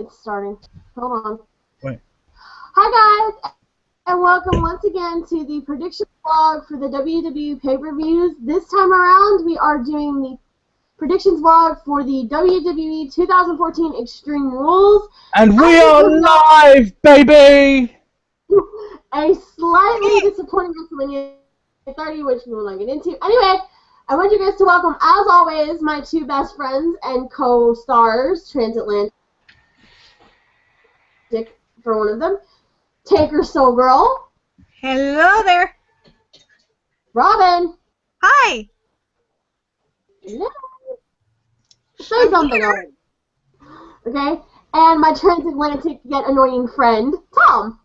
it's starting. Hold on. Wait. Hi guys, and welcome once again to the prediction vlog for the WWE pay-per-views. This time around, we are doing the predictions vlog for the WWE 2014 Extreme Rules. And we are live, baby! A slightly disappointing WrestleMania 30, which we will not get into. Anyway, I want you guys to welcome, as always, my two best friends and co-stars, Transatlantic for one of them, TakerSoul Girl. Hello there. Robyn. Hi. Hello. Say something already. Okay? And my transatlantic yet annoying friend, Tom.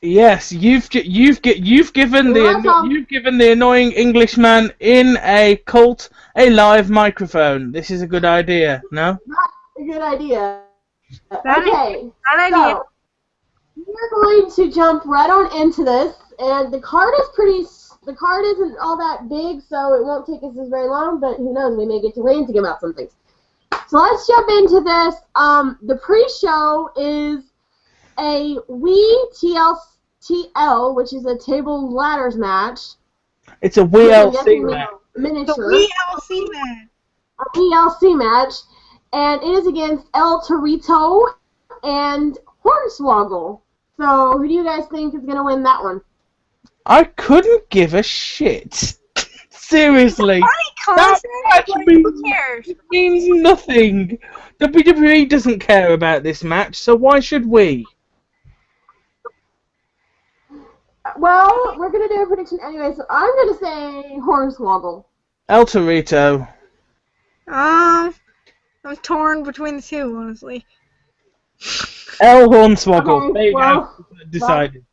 Yes, you've given the annoying Englishman in a cult a live microphone. This is a good idea, no? Not a good idea. Bad Okay. idea. So, we're going to jump right on into this, and the card isn't all that big, so it won't take us as very long, but who knows, we may get to ranting about some things. So let's jump into this. The pre-show is a TLTL, which is a table ladders match. It's a WLC match. Miniature. WLC match. A WLC match, and it is against El Torito and Hornswoggle. So, who do you guys think is going to win that one? I couldn't give a shit. Seriously. That match who cares? Means nothing. WWE doesn't care about this match, so why should we? Well, we're going to do a prediction anyway, so I'm going to say Hornswoggle. El Torito. I'm torn between the two, honestly. El Hornswoggle. Okay, There you well, go. Decided.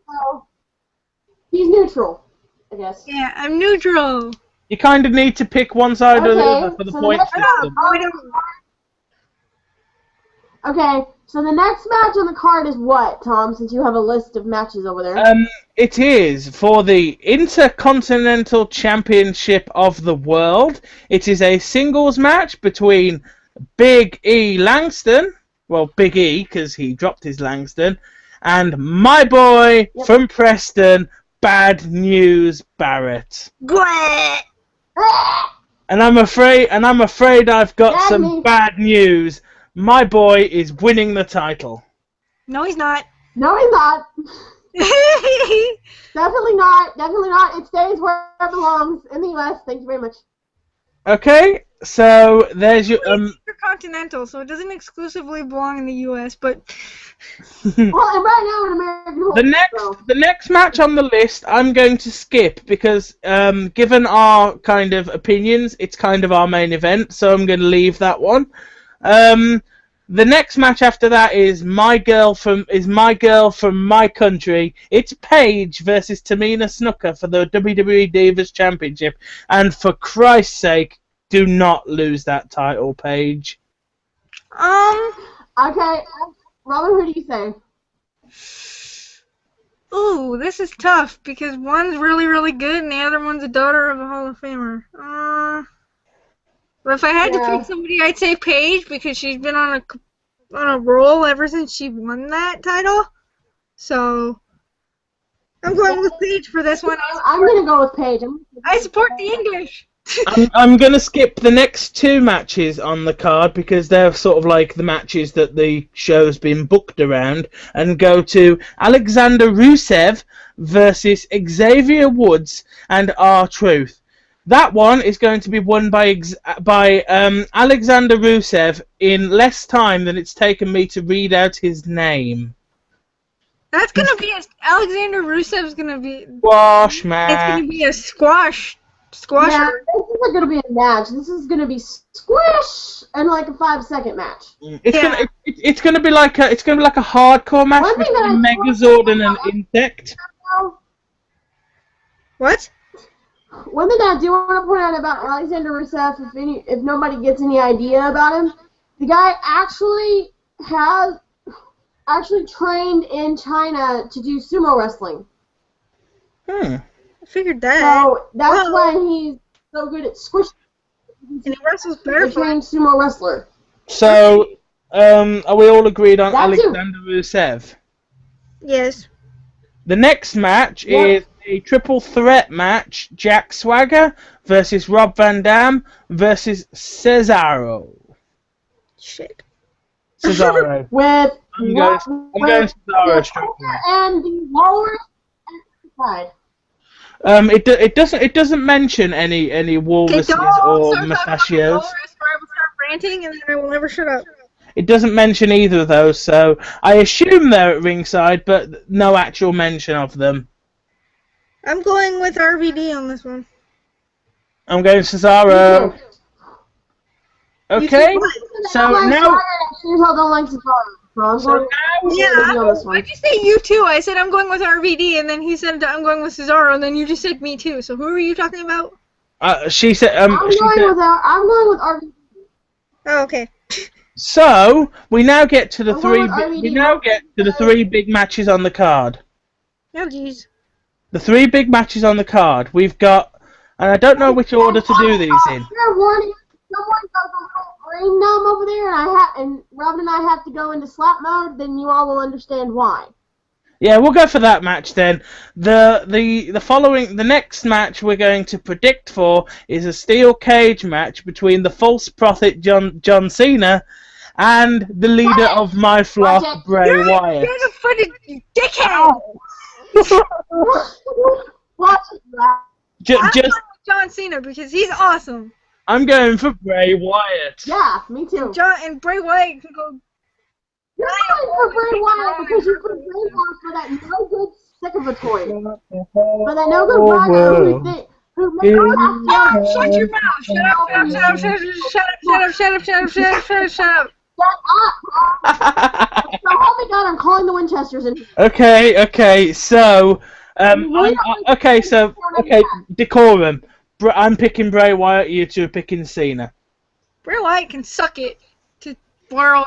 Well, he's neutral, I guess. Yeah, I'm neutral. You kind of need to pick one side or the Okay, other for the so point let's- system. Okay, so the next match on the card is what, Tom, since you have a list of matches over there? It is for the Intercontinental Championship of the World. It is a singles match between Big E Langston, well, Big E, because he dropped his Langston, and my boy from Preston, Bad News Barrett. Bleh. And I'm afraid I've got some bad news. My boy is winning the title. No, he's not. No, he's not. Definitely not. Definitely not. It stays where it belongs, in the U.S. Thank you very much. Okay, so there's your It's intercontinental, so it doesn't exclusively belong in the U.S., but... Well, and right now in American the next match on the list I'm going to skip because given our kind of opinions, it's kind of our main event, so I'm going to leave that one. The next match after that is my girl from my country. It's Paige versus Tamina Snuka for the WWE Divas Championship, and for Christ's sake, do not lose that title, Paige. Okay, Robyn, who do you say? Ooh, this is tough, because one's really, really good, and the other one's a daughter of a Hall of Famer. But if I had to pick somebody, I'd say Paige, because she's been on a roll ever since she won that title. So I'm going with Paige for this one. I'm going to go with Paige. I support the English. I'm going to skip the next two matches on the card because they're sort of like the matches that the show's been booked around, and go to Alexander Rusev versus Xavier Woods and R-Truth. That one is going to be won by Alexander Rusev in less time than it's taken me to read out his name. That's going to be Alexander Rusev's going to be... Squash match. It's going to be a squasher. Yeah, this isn't going to be a match. This is going to be squish and like a 5-second match. It's going to be like a hardcore match between Megazord and an Insect. What? One thing I do want to point out about Alexander Rusev, if nobody gets any idea about him, the guy actually trained in China to do sumo wrestling. I figured that. So that's why he's so good at squishing. And he wrestles A barefoot. trained sumo wrestler. So are we all agreed on That too. Alexander Rusev? Yes. The next match is a triple threat match: Jack Swagger versus Rob Van Dam versus Cesaro. Shit. Cesaro. With I'm going Cesaro straight away. And the Walrus side. It doesn't mention any walruses or mustachios. Or I will start ranting and then I will never shut up. It doesn't mention either of those, so I assume they're at ringside, but no actual mention of them. I'm going with RVD on this one. I'm going Cesaro. Okay, so now. Don't like Cesaro. Why'd you say you too? I said I'm going with RVD, and then he said I'm going with Cesaro, and then you just said me too. So who are you talking about? She said. I'm going with RVD. Oh, okay. So we now get to the three big matches on the card. Oh jeez. The three big matches on the card. We've got, and I don't know which order to do these in. Someone goes a little green gnome over there, and Robyn and I have to go into slap mode. Then you all will understand why. Yeah, we'll go for that match then. The next match we're going to predict for is a steel cage match between the false prophet John Cena and the leader of my flock, Bray Wyatt. You dickhead! Watch it, just John Cena because he's awesome. I'm going for Bray Wyatt. Yeah, me too. And Bray Wyatt can go. You're going for Bray Wyatt because you put Bray Wyatt for that no good sick of a toy. For that no good Wyatt who makes shut your mouth! Shut up! Shut up! So help me God, I'm calling the Winchesters in. Okay. So, decorum. I'm picking Bray Wyatt. You two are picking Cena. Bray Wyatt can suck it. To borrow.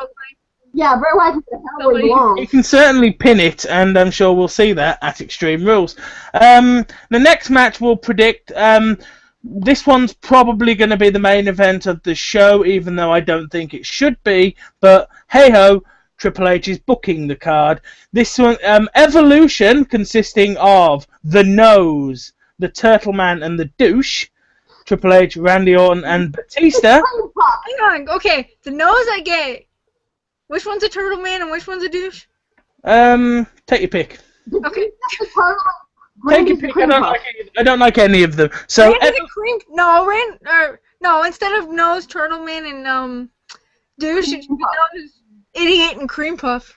Yeah, Bray Wyatt can hell where he belongs. You can certainly pin it, and I'm sure we'll see that at Extreme Rules. The next match we'll predict. This one's probably going to be the main event of the show, even though I don't think it should be. But hey ho, Triple H is booking the card. This one, Evolution, consisting of the Nose, the Turtle Man, and the Douche. Triple H, Randy Orton, and Batista. Hang on, okay, the Nose I get. Which one's a Turtle Man and which one's a Douche? Take your pick. Okay. Take your pick. I don't like any of them. So instead of Nose, Turtle Man, and Douche, it's Nose, Idiot, and Cream Puff.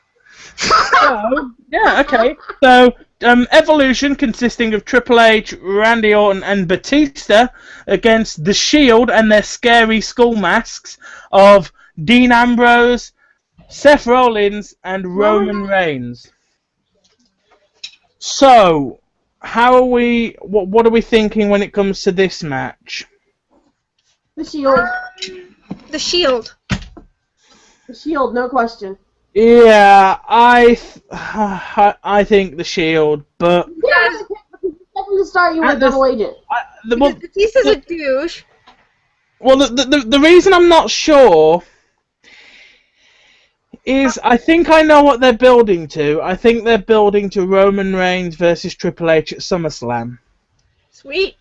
Okay. So Evolution, consisting of Triple H, Randy Orton, and Batista, against the Shield and their scary skull masks of Dean Ambrose, Seth Rollins, and Roman Reigns. So, how are we? What are we thinking when it comes to this match? The Shield. The Shield. The Shield, no question. Yeah, I think the Shield, but to start you with Double Agent. Batista's a douche. Well, the reason I'm not sure is I think I know what they're building to. I think they're building to Roman Reigns versus Triple H at SummerSlam. Sweet.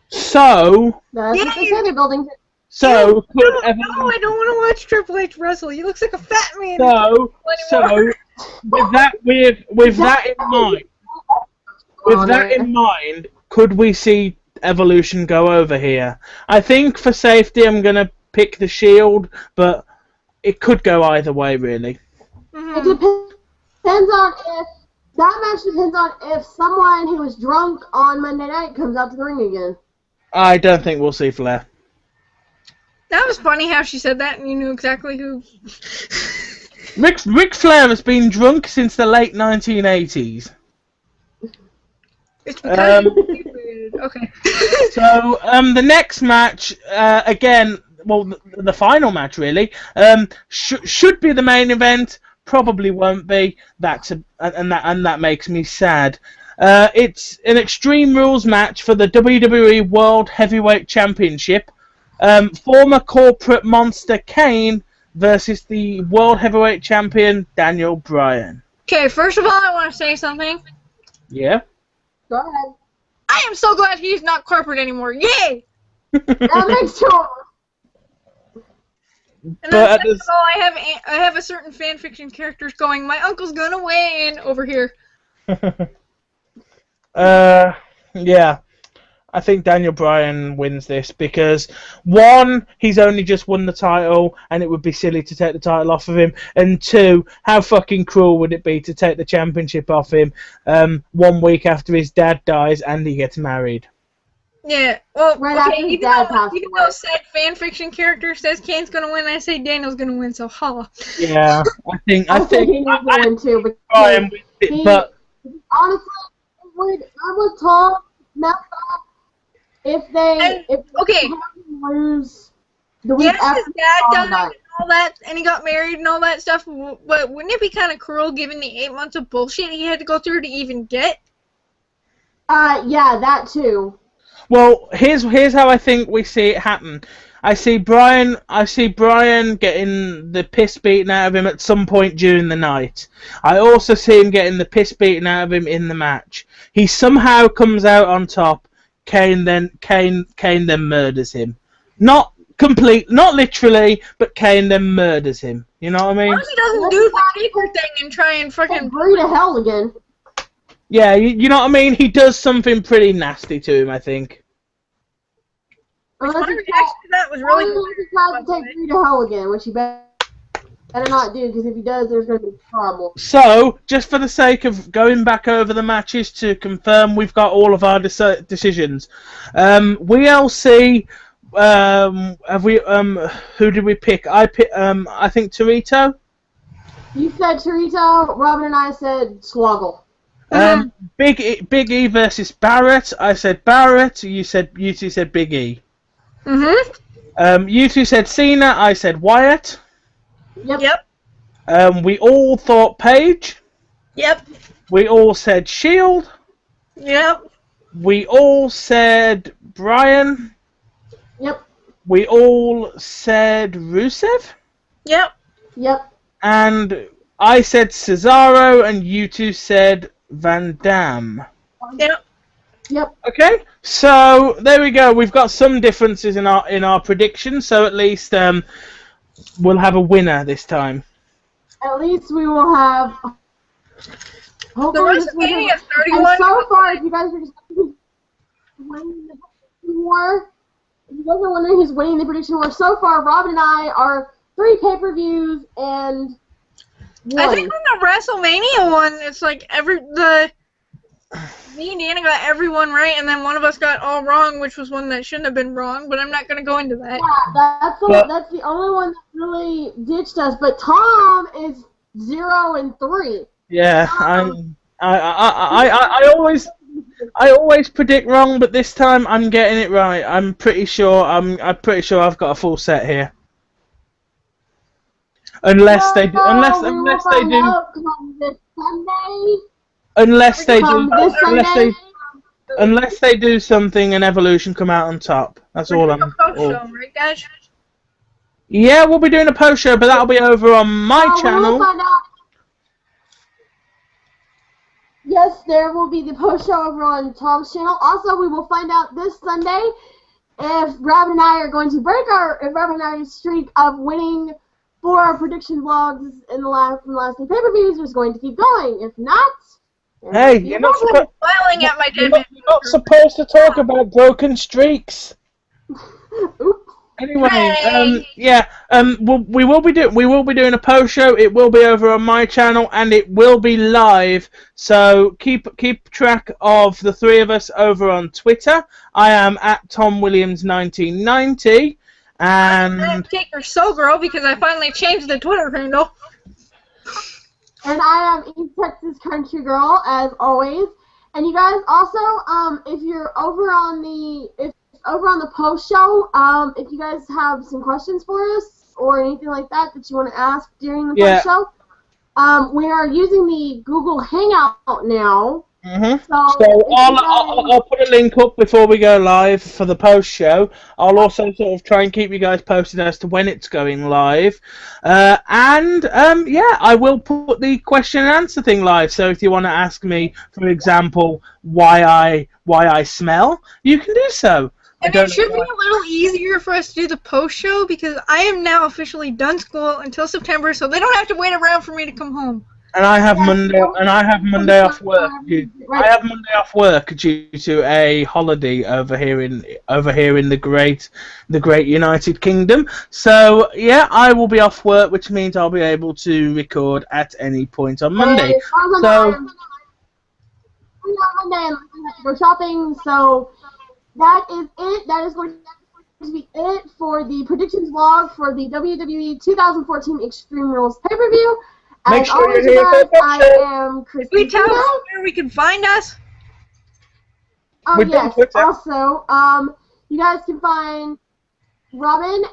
So. That's what they say they're building to. So. No, I don't want to watch Triple H wrestle. He looks like a fat man. So with that in mind, could we see Evolution go over here? I think for safety, I'm gonna pick the Shield, but it could go either way, really. Mm-hmm. It depends on if that match depends on if someone who was drunk on Monday night comes out to the ring again. I don't think we'll see Flair. That was funny how she said that, and you knew exactly who. Ric Flair has been drunk since the late 1980s. It's because okay. So the next match, again. Well, the final match really should be the main event. Probably won't be. That makes me sad. It's an Extreme Rules match for the WWE World Heavyweight Championship. Former corporate monster Kane versus the World Heavyweight Champion, Daniel Bryan. Okay, first of all, I want to say something. Yeah? Go ahead. I am so glad he's not corporate anymore. Yay! That makes sure. And But then at second of all, I have a certain fanfiction characters going, my uncle's gonna win over here. Yeah. I think Daniel Bryan wins this because, one, he's only just won the title and it would be silly to take the title off of him, and two, how fucking cruel would it be to take the championship off him 1 week after his dad dies and he gets married. Yeah, well, Right okay, after his dad passed even away. though said fanfiction character says Kane's gonna win, I say Daniel's gonna win, so ha. Yeah, I think I think he needs to win too, but Bryan wins it, but honestly, I would Tom mess up if they okay. lose the week Yes, after his dad died died. and all that, and he got married and all that stuff, but wouldn't it be kind of cruel given the 8 months of bullshit he had to go through to even get? Yeah, that too. well, here's how I think we see it happen. I see Bryan getting the piss beaten out of him at some point during the night. I also see him getting the piss beaten out of him in the match. He somehow comes out on top. Kane then murders him. Not literally, but Kane then murders him. You know what I mean? Once he doesn't do the Taker thing and try and fucking Hurry to hell again. Yeah, you know what I mean? He does something pretty nasty to him, I think. my Unless reaction he to that was really tries to take Hurry to hell again, which he better not do, because if he does, there's going to be trouble. So, just for the sake of going back over the matches to confirm we've got all of our decisions. WLC, who did we pick? I think Torito. You said Torito, Robyn and I said Swoggle. Big E versus Barrett. I said Barrett. You two said Big E. You two said Cena. I said Wyatt. Yep. We all thought Paige. Yep. We all said Shield. Yep. We all said Bryan. Yep. We all said Rusev. Yep. Yep. And I said Cesaro, and you two said Van Dam. Yep. Yep. Okay, so there we go. We've got some differences in our predictions, so at least we'll have a winner this time. At least we will have. The Hopefully this WrestleMania was is 31. And so far, if you guys are just winning the prediction war, if you guys are wondering who's winning the prediction war, so far Robyn and I are 3 pay-per-views and 1. I think on the WrestleMania one, it's like me and Deanna got everyone right, and then one of us got all wrong, which was one that shouldn't have been wrong, but I'm not going to go into that. Yeah, that's the only one that really ditched us, but Tom is 0-3. Yeah, I always predict wrong, but this time I'm getting it right. I'm pretty sure I've got a full set here. Unless they do something and Evolution come out on top. That's all I'm. Show, right, guys? Yeah, we'll be doing a post show, but that'll be over on my channel. Yes, there will be the post show over on Tom's channel. Also, we will find out this Sunday if Robyn and I are going to break Robyn and I's streak of winning 4 prediction vlogs from the last 2 pay-per-views is going to keep going. If not, hey, you're not supposed to talk about broken streaks. Oops. Anyway, we will be doing a post show. It will be over on my channel and it will be live. So keep track of the 3 of us over on Twitter. I am at TomWilliams1990 and TakerSoul girl because I finally changed the Twitter handle. And I am East Texas Country Girl as always. And you guys also, if you're over on the post show, if you guys have some questions for us or anything like that you want to ask during the post show, we are using the Google Hangout now, Mm-hmm. So So I'll put a link up before we go live for the post show. I'll also sort of try and keep you guys posted as to when it's going live, and yeah, I will put the question and answer thing live. So if you want to ask me, for example, why I smell, you can do so. And it should be a little easier for us to do the post show because I am now officially done school until September, so they don't have to wait around for me to come home. And I have Monday off work. I have Monday off work due to a holiday over here in the great United Kingdom. So yeah, I will be off work, which means I'll be able to record at any point on Monday. So Monday we're shopping. So that is it. That is going to be it for the predictions vlog for the WWE 2014 Extreme Rules pay-per-view. Make sure you're here for the I am Christina. Can we tell us where we can find us? Oh, yes. Also, you guys can find Robyn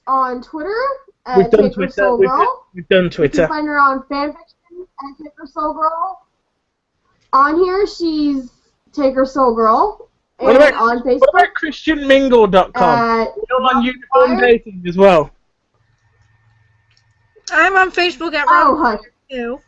on Twitter at TakerSoul22. We've done Twitter. You can find her on fanfiction at TakerSoulGirl. On here, she's TakerSoulGirl. What about on Facebook? What about ChristianMingle.com? You're on Uniform Dating as well. I'm on Facebook at Robyn too.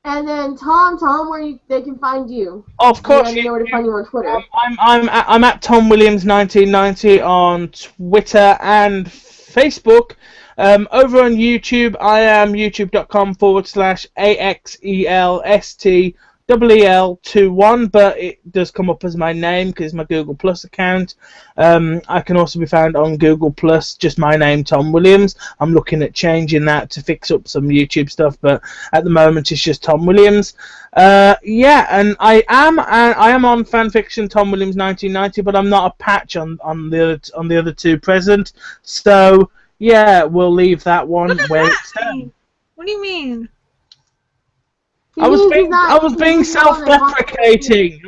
And then Tom, where they can find you? Of course, you know where to find you on Twitter. I'm at TomWilliams1990 on Twitter and Facebook. Over on YouTube, I am youtube.com/AXELSTEEL21, but it does come up as my name because it's my Google Plus account. I can also be found on Google Plus, just my name, Tom Williams. I'm looking at changing that to fix up some YouTube stuff, but at the moment it's just Tom Williams. Yeah, and I am on fanfiction Tom Williams 1990, but I'm not a patch on the other two present. So yeah, we'll leave that one where it stands. What do you mean? I was being self-deprecating.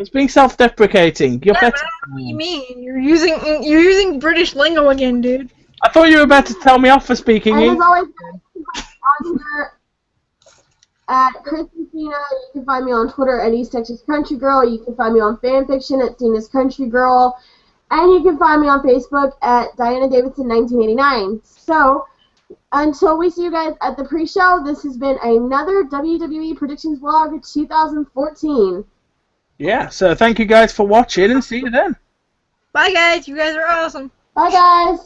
You're better. What do you mean? You're using British lingo again, dude. I thought you were about to tell me off for speaking English. As always, on here at Christina. You can find me on Twitter at East Texas Country Girl. You can find me on fanfiction at Tina's Country Girl. And you can find me on Facebook at Diana Davidson 1989. So, until we see you guys at the pre-show, this has been another WWE Predictions Vlog 2014. Yeah, so thank you guys for watching and see you then. Bye guys, you guys are awesome. Bye guys.